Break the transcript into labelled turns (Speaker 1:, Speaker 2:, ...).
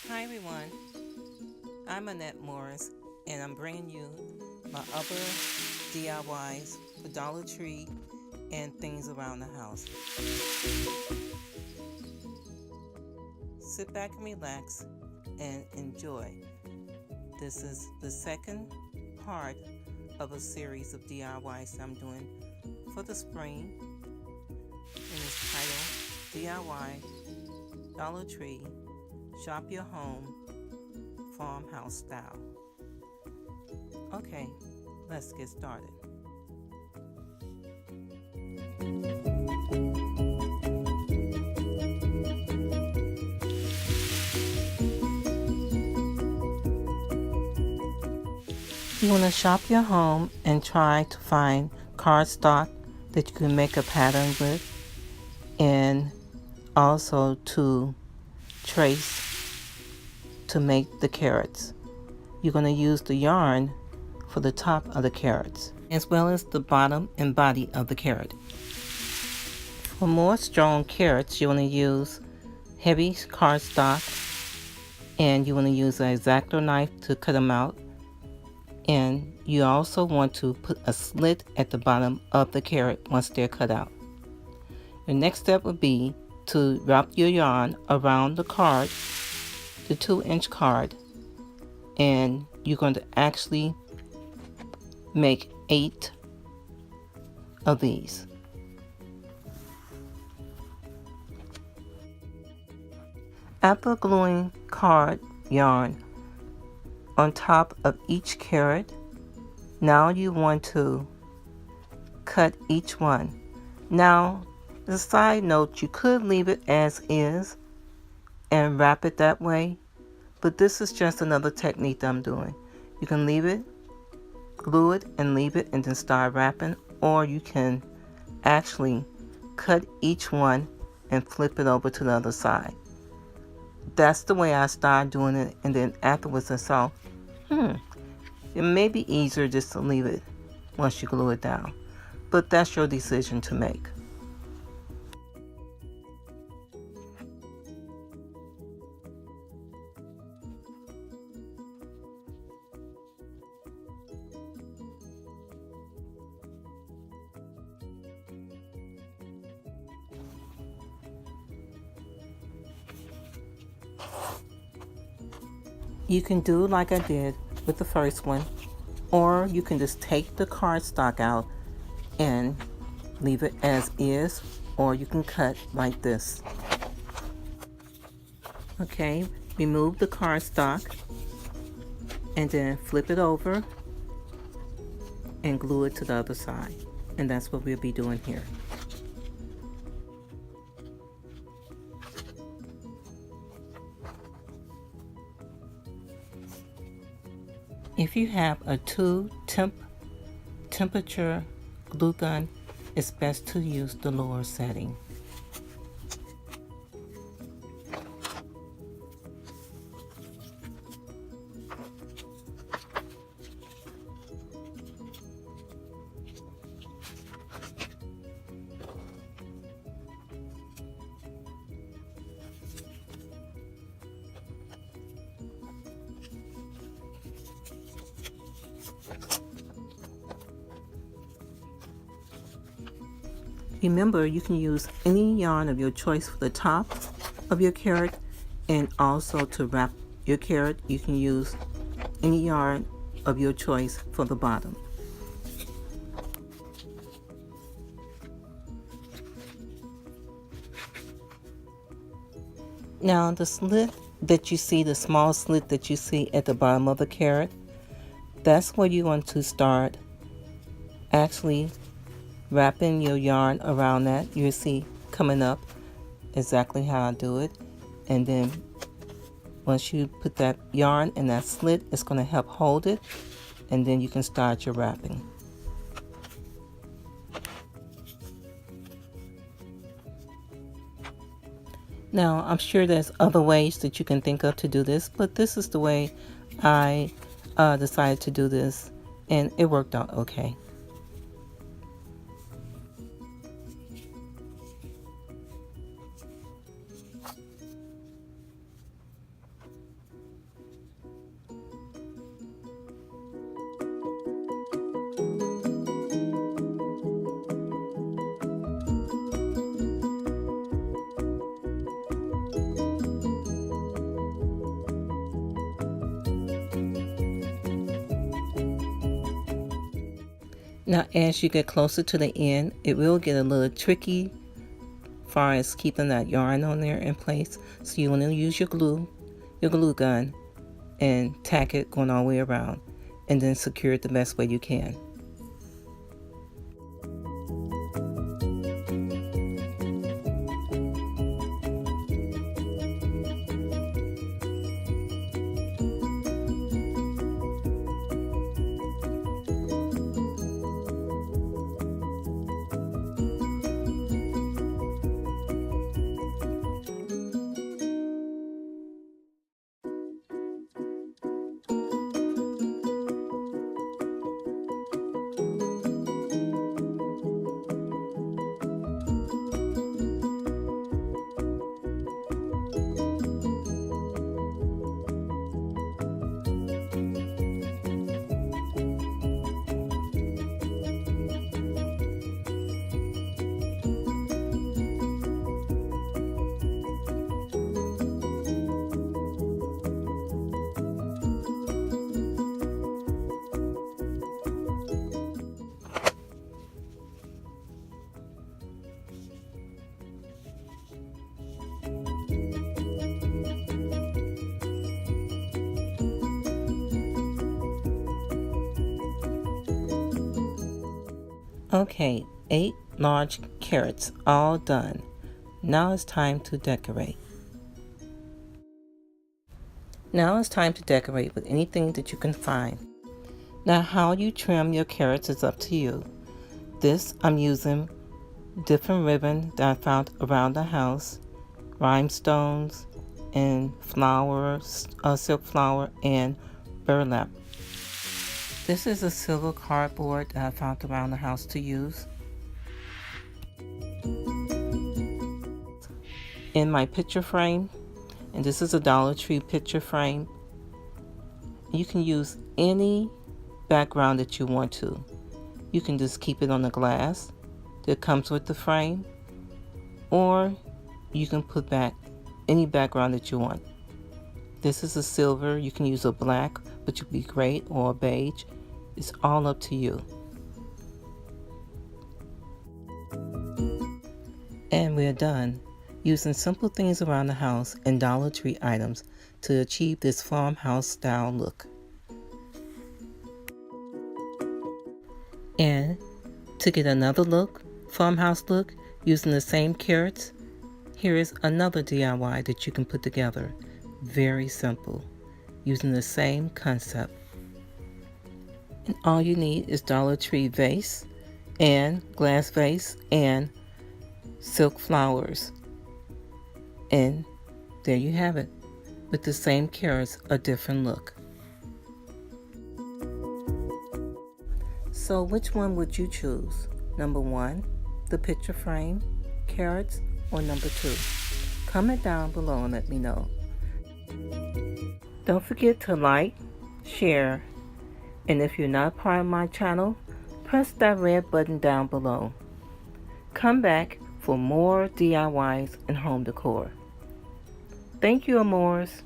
Speaker 1: Hi everyone, I'm Annette Morris and I'm bringing you my other DIYs for Dollar Tree and things around the house. Sit back and relax and enjoy. This is the second part of a series of DIYs I'm doing for the spring, and it's titled DIY Dollar Tree Shop Your Home Farmhouse Style. Okay, let's get started. You want to shop your home and try to find cardstock that you can make a pattern with, and also to trace to make the carrots. You're going to use the yarn for the top of the carrots as well as the bottom and body of the carrot. For more strong carrots, you want to use heavy cardstock, and you want to use an X-Acto knife to cut them out. And you also want to put a slit at the bottom of the carrot once they're cut out. Your next step would be to wrap your yarn around the card, the 2-inch card, and you're going to actually make 8 of these. After gluing card yarn on top of each carrot, now you want to cut each one. Now, as a side note, you could leave it as is and wrap it that way, but this is just another technique that I'm doing. You can leave it, glue it and leave it and then start wrapping, or you can actually cut each one and flip it over to the other side. That's the way I started doing it, and then afterwards I saw, it may be easier just to leave it once you glue it down, but that's your decision to make. You can do like I did with the first one, or you can just take the cardstock out and leave it as is, or you can cut like this. Okay, remove the cardstock and then flip it over and glue it to the other side. And that's what we'll be doing here. If you have a 2 temperature glue gun, it's best to use the lower setting. Remember, you can use any yarn of your choice for the top of your carrot, and also to wrap your carrot, you can use any yarn of your choice for the bottom. Now the slit that you see, the small slit that you see at the bottom of the carrot, that's where you want to start actually wrapping your yarn around that. You'll see coming up exactly how I do it. And then once you put that yarn in that slit, it's going to help hold it, and then you can start your wrapping. Now, I'm sure there's other ways that you can think of to do this, but this is the way I decided to do this, and it worked out okay. Now as you get closer to the end, it will get a little tricky as far as keeping that yarn on there in place. So you want to use your glue gun, and tack it going all the way around, and then secure it the best way you can. Okay, 8 large carrots all done. Now it's time to decorate. Now it's time to decorate with anything that you can find. Now how you trim your carrots is up to you. This I'm using different ribbon that I found around the house, rhinestones and flowers, silk flower and burlap. This is a silver cardboard that I found around the house to use. In my picture frame, and this is a Dollar Tree picture frame, you can use any background that you want to. You can just keep it on the glass that comes with the frame, or you can put back any background that you want. This is a silver. You can use a black, which would be great, or a beige. It's all up to you. And we're done using simple things around the house and Dollar Tree items to achieve this farmhouse style look. And to get another look, farmhouse look, using the same carrots, here is another DIY that you can put together. Very simple, using the same concept. And all you need is Dollar Tree vase and glass vase and silk flowers. And there you have it, with the same carrots, a different look. So which one would you choose? Number 1, the picture frame, carrots, or number 2? Comment down below and let me know. Don't forget to like, share, and if you're not part of my channel, press that red button down below. Come back for more DIYs and home decor. Thank you, amores.